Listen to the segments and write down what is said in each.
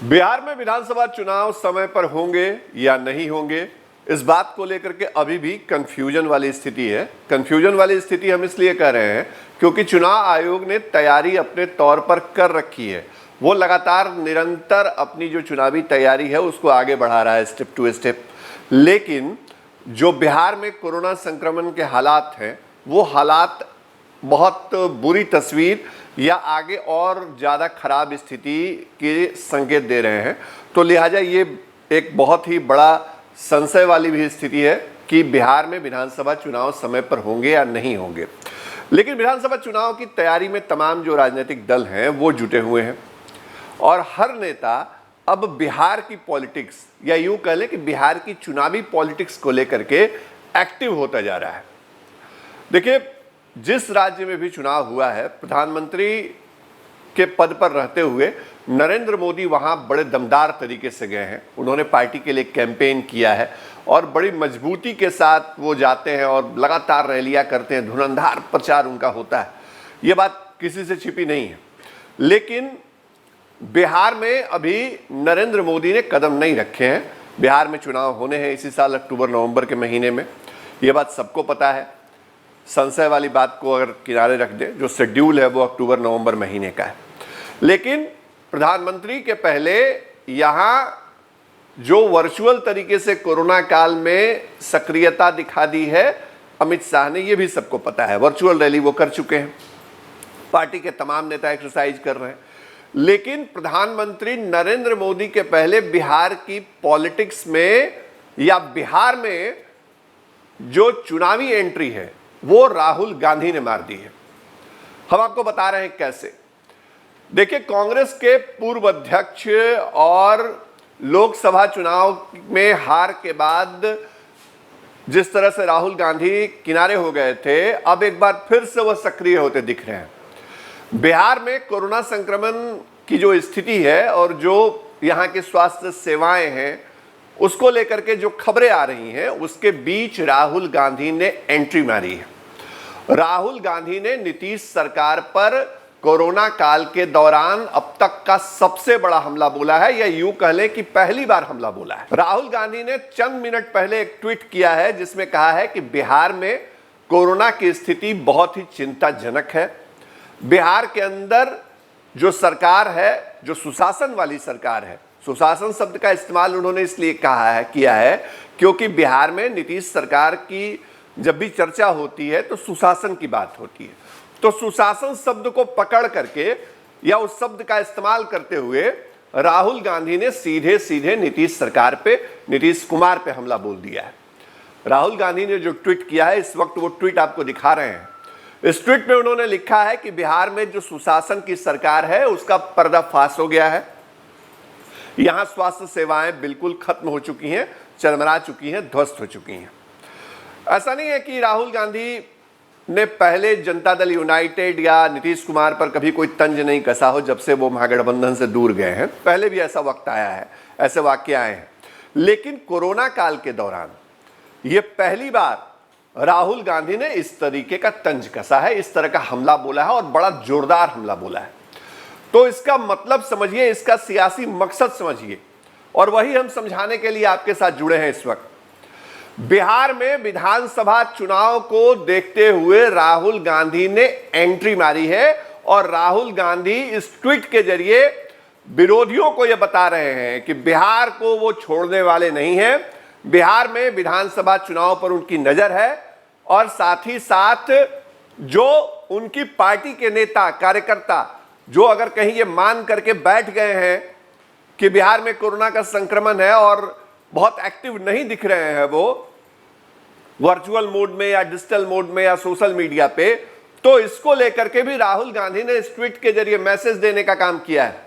बिहार में विधानसभा चुनाव समय पर होंगे या नहीं होंगे, इस बात को लेकर के अभी भी कंफ्यूजन वाली स्थिति है। कंफ्यूजन वाली स्थिति हम इसलिए कह रहे हैं क्योंकि चुनाव आयोग ने तैयारी अपने तौर पर कर रखी है। वो लगातार निरंतर अपनी जो चुनावी तैयारी है उसको आगे बढ़ा रहा है स्टेप टू स्टेप। लेकिन जो बिहार में कोरोना संक्रमण के हालात हैं, वो हालात बहुत बुरी तस्वीर या आगे और ज़्यादा खराब स्थिति के संकेत दे रहे हैं। तो लिहाजा ये एक बहुत ही बड़ा संशय वाली भी स्थिति है कि बिहार में विधानसभा चुनाव समय पर होंगे या नहीं होंगे। लेकिन विधानसभा चुनाव की तैयारी में तमाम जो राजनीतिक दल हैं वो जुटे हुए हैं और हर नेता अब बिहार की पॉलिटिक्स या यूँ कह लें कि बिहार की चुनावी पॉलिटिक्स को लेकर के एक्टिव होता जा रहा है। देखिए, जिस राज्य में भी चुनाव हुआ है, प्रधानमंत्री के पद पर रहते हुए नरेंद्र मोदी वहां बड़े दमदार तरीके से गए हैं। उन्होंने पार्टी के लिए कैंपेन किया है और बड़ी मजबूती के साथ वो जाते हैं और लगातार रैलियां करते हैं, धुरंधार प्रचार उनका होता है। ये बात किसी से छिपी नहीं है। लेकिन बिहार में अभी नरेंद्र मोदी ने कदम नहीं रखे हैं। बिहार में चुनाव होने हैं इसी साल अक्टूबर नवंबर के महीने में, ये बात सबको पता है। संशय वाली बात को अगर किनारे रख दें, जो शेड्यूल है वो अक्टूबर नवंबर महीने का है। लेकिन प्रधानमंत्री के पहले यहाँ जो वर्चुअल तरीके से कोरोना काल में सक्रियता दिखा दी है अमित शाह ने, ये भी सबको पता है। वर्चुअल रैली वो कर चुके हैं, पार्टी के तमाम नेता एक्सरसाइज कर रहे हैं। लेकिन प्रधानमंत्री नरेंद्र मोदी के पहले बिहार की पॉलिटिक्स में या बिहार में जो चुनावी एंट्री है वो राहुल गांधी ने मार दी है। हम आपको बता रहे हैं कैसे। देखिए, कांग्रेस के पूर्व अध्यक्ष और लोकसभा चुनाव में हार के बाद जिस तरह से राहुल गांधी किनारे हो गए थे, अब एक बार फिर से वो सक्रिय होते दिख रहे हैं। बिहार में कोरोना संक्रमण की जो स्थिति है और जो यहाँ की स्वास्थ्य सेवाएं हैं उसको लेकर के जो खबरें आ रही हैं, उसके बीच राहुल गांधी ने एंट्री मारी है। राहुल गांधी ने नीतीश सरकार पर कोरोना काल के दौरान अब तक का सबसे बड़ा हमला बोला है, या यूं कह लें कि पहली बार हमला बोला है। राहुल गांधी ने चंद मिनट पहले एक ट्वीट किया है जिसमें कहा है कि बिहार में कोरोना की स्थिति बहुत ही चिंताजनक है। बिहार के अंदर जो सरकार है, जो सुशासन वाली सरकार है, सुशासन शब्द का इस्तेमाल उन्होंने इसलिए किया है क्योंकि बिहार में नीतीश सरकार की जब भी चर्चा होती है तो सुशासन की बात होती है। तो सुशासन शब्द को पकड़ करके या उस शब्द का इस्तेमाल करते हुए राहुल गांधी ने सीधे सीधे नीतीश सरकार पे, नीतीश कुमार पे हमला बोल दिया है। राहुल गांधी ने जो ट्वीट किया है, इस वक्त वो ट्वीट आपको दिखा रहे हैं। इस ट्वीट में उन्होंने लिखा है कि बिहार में जो सुशासन की सरकार है उसका पर्दाफाश हो गया है। यहां स्वास्थ्य सेवाएं बिल्कुल खत्म हो चुकी हैं, चरमरा चुकी हैं, ध्वस्त हो चुकी हैं। ऐसा नहीं है कि राहुल गांधी ने पहले जनता दल यूनाइटेड या नीतीश कुमार पर कभी कोई तंज नहीं कसा हो जब से वो महागठबंधन से दूर गए हैं। पहले भी ऐसा वक्त आया है, ऐसे वाकये आए हैं। लेकिन कोरोना काल के दौरान ये पहली बार राहुल गांधी ने इस तरीके का तंज कसा है, इस तरह का हमला बोला है और बड़ा जोरदार हमला बोला है। तो इसका मतलब समझिए, इसका सियासी मकसद समझिए, और वही हम समझाने के लिए आपके साथ जुड़े हैं इस वक्त। बिहार में विधानसभा चुनाव को देखते हुए राहुल गांधी ने एंट्री मारी है और राहुल गांधी इस ट्वीट के जरिए विरोधियों को यह बता रहे हैं कि बिहार को वो छोड़ने वाले नहीं हैं। बिहार में विधानसभा चुनाव पर उनकी नजर है और साथ ही साथ जो उनकी पार्टी के नेता कार्यकर्ता जो अगर कहीं ये मान करके बैठ गए हैं कि बिहार में कोरोना का संक्रमण है और बहुत एक्टिव नहीं दिख रहे हैं वो वर्चुअल मोड में या डिजिटल मोड में या सोशल मीडिया पे, तो इसको लेकर के भी राहुल गांधी ने इस ट्वीट के जरिए मैसेज देने का काम किया है।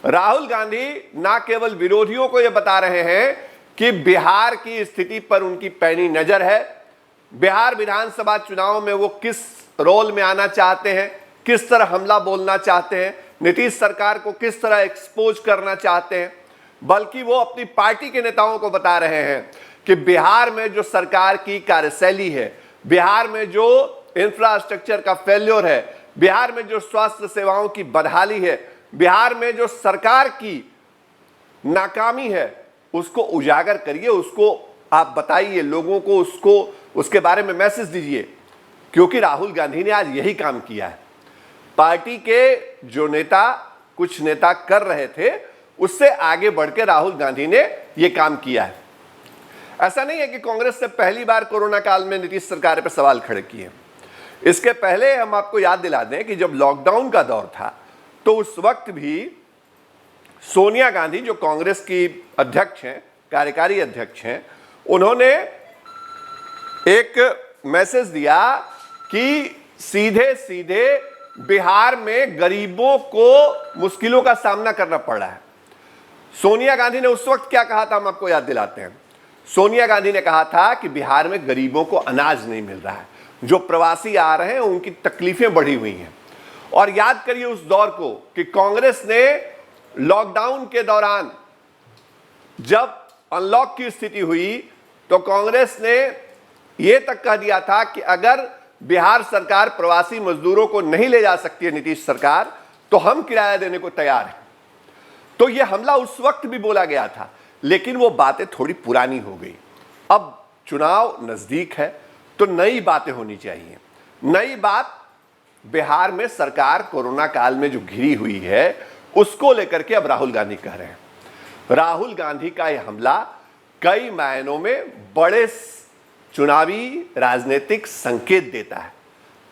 राहुल गांधी ना केवल विरोधियों को यह बता रहे हैं कि बिहार की स्थिति पर उनकी पैनी नजर है, बिहार विधानसभा चुनाव में वो किस रोल में आना चाहते हैं, किस तरह हमला बोलना चाहते हैं, नीतीश सरकार को किस तरह एक्सपोज करना चाहते हैं, बल्कि वो अपनी पार्टी के नेताओं को बता रहे हैं कि बिहार में जो सरकार की कार्यशैली है, बिहार में जो इंफ्रास्ट्रक्चर का फेल्योर है, बिहार में जो स्वास्थ्य सेवाओं की बदहाली है, बिहार में जो सरकार की नाकामी है उसको उजागर करिए, उसको आप बताइए लोगों को, उसको उसके बारे में मैसेज दीजिए, क्योंकि राहुल गांधी ने आज यही काम किया है। पार्टी के जो नेता, कुछ नेता कर रहे थे, उससे आगे बढ़ के राहुल गांधी ने यह काम किया है। ऐसा नहीं है कि कांग्रेस ने पहली बार कोरोना काल में नीतीश सरकार पर सवाल खड़े किए। इसके पहले हम आपको याद दिला दें कि जब लॉकडाउन का दौर था तो उस वक्त भी सोनिया गांधी, जो कांग्रेस की अध्यक्ष हैं, कार्यकारी अध्यक्ष हैं, उन्होंने एक मैसेज दिया कि सीधे सीधे बिहार में गरीबों को मुश्किलों का सामना करना पड़ रहा है। सोनिया गांधी ने उस वक्त क्या कहा था, हम आपको याद दिलाते हैं। सोनिया गांधी ने कहा था कि बिहार में गरीबों को अनाज नहीं मिल रहा है, जो प्रवासी आ रहे हैं उनकी तकलीफें बढ़ी हुई हैं। और याद करिए उस दौर को कि कांग्रेस ने लॉकडाउन के दौरान जब अनलॉक की स्थिति हुई तो कांग्रेस ने यह तक कह दिया था कि अगर बिहार सरकार प्रवासी मजदूरों को नहीं ले जा सकती है, नीतीश सरकार, तो हम किराया देने को तैयार हैं। तो यह हमला उस वक्त भी बोला गया था, लेकिन वो बातें थोड़ी पुरानी हो गई। अब चुनाव नजदीक है तो नई बातें होनी चाहिए। नई बात, बिहार में सरकार कोरोना काल में जो घिरी हुई है उसको लेकर के अब राहुल गांधी कह रहे हैं। राहुल गांधी का यह हमला कई मायनों में बड़े चुनावी राजनीतिक संकेत देता है।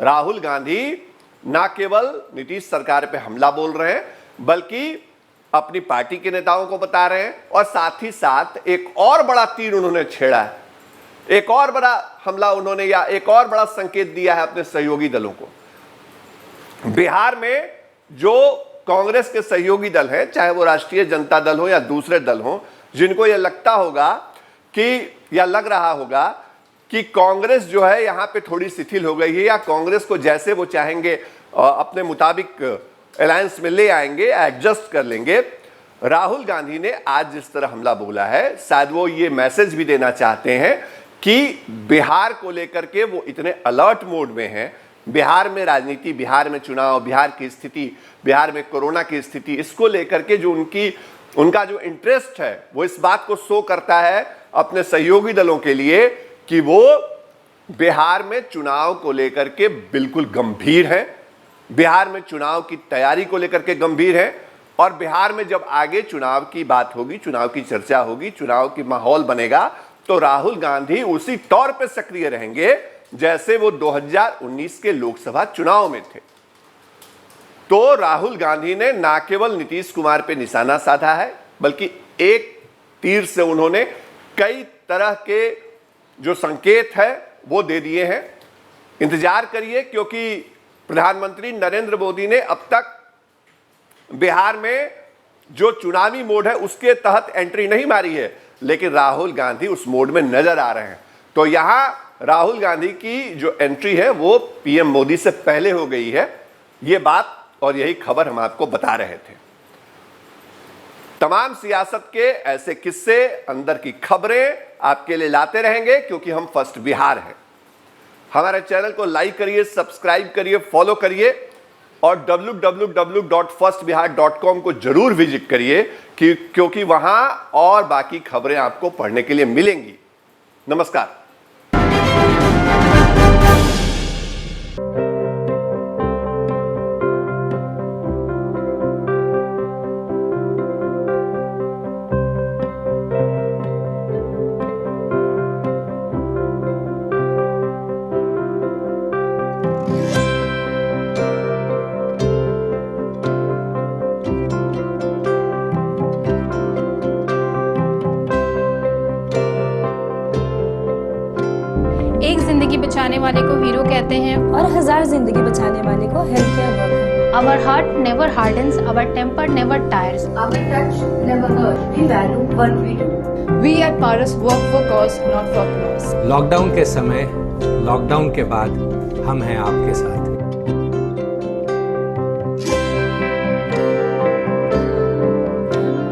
राहुल गांधी ना केवल नीतीश सरकार पे हमला बोल रहे हैं, बल्कि अपनी पार्टी के नेताओं को बता रहे हैं, और साथ ही साथ एक और बड़ा तीर उन्होंने छेड़ा है, एक और बड़ा हमला उन्होंने, या एक और बड़ा संकेत दिया है अपने सहयोगी दलों को। बिहार में जो कांग्रेस के सहयोगी दल हैं, चाहे वो राष्ट्रीय जनता दल हो या दूसरे दल हो, जिनको यह लगता होगा कि, या लग रहा होगा कि कांग्रेस जो है यहां पे थोड़ी शिथिल हो गई है, या कांग्रेस को जैसे वो चाहेंगे अपने मुताबिक अलायंस में ले आएंगे, एडजस्ट कर लेंगे। राहुल गांधी ने आज जिस तरह हमला बोला है, शायद वो ये मैसेज भी देना चाहते हैं कि बिहार को लेकर के वो इतने अलर्ट मोड में हैं। बिहार में राजनीति, बिहार में चुनाव, बिहार की स्थिति, बिहार में कोरोना की स्थिति, इसको लेकर के जो उनका जो इंटरेस्ट है वो इस बात को शो करता है अपने सहयोगी दलों के लिए कि वो बिहार में चुनाव को लेकर के बिल्कुल गंभीर हैं, बिहार में चुनाव की तैयारी को लेकर के गंभीर हैं। और बिहार में जब आगे चुनाव की बात होगी, चुनाव की चर्चा होगी, चुनाव की माहौल बनेगा, तो राहुल गांधी उसी तौर पे सक्रिय रहेंगे जैसे वो 2019 के लोकसभा चुनाव में थे। तो राहुल गांधी ने ना केवल नीतीश कुमार पे निशाना साधा है, बल्कि एक तीर से उन्होंने कई तरह के जो संकेत है वो दे दिए हैं। इंतजार करिए, क्योंकि प्रधानमंत्री नरेंद्र मोदी ने अब तक बिहार में जो चुनावी मोड है उसके तहत एंट्री नहीं मारी है, लेकिन राहुल गांधी उस मोड में नजर आ रहे हैं। तो यहां राहुल गांधी की जो एंट्री है वो पीएम मोदी से पहले हो गई है। ये बात और यही खबर हम आपको बता रहे थे। तमाम सियासत के ऐसे किस्से, अंदर की खबरें आपके लिए लाते रहेंगे, क्योंकि हम फर्स्ट बिहार हैं। हमारे चैनल को लाइक करिए, सब्सक्राइब करिए, फॉलो करिए, और www.firstbihar.com को जरूर विजिट करिए, क्योंकि वहां और बाकी खबरें आपको पढ़ने के लिए मिलेंगी। नमस्कार। एक जिंदगी बचाने वाले को हीरो कहते हैं और 1000 जिंदगी बचाने वाले को health care worker. Our heart never hardens, our temper never tires. Our touch never hurts. We value what we do. We at Paras work for cause, not for applause. Lockdown के समय, lockdown के बाद हम हैं आपके साथ।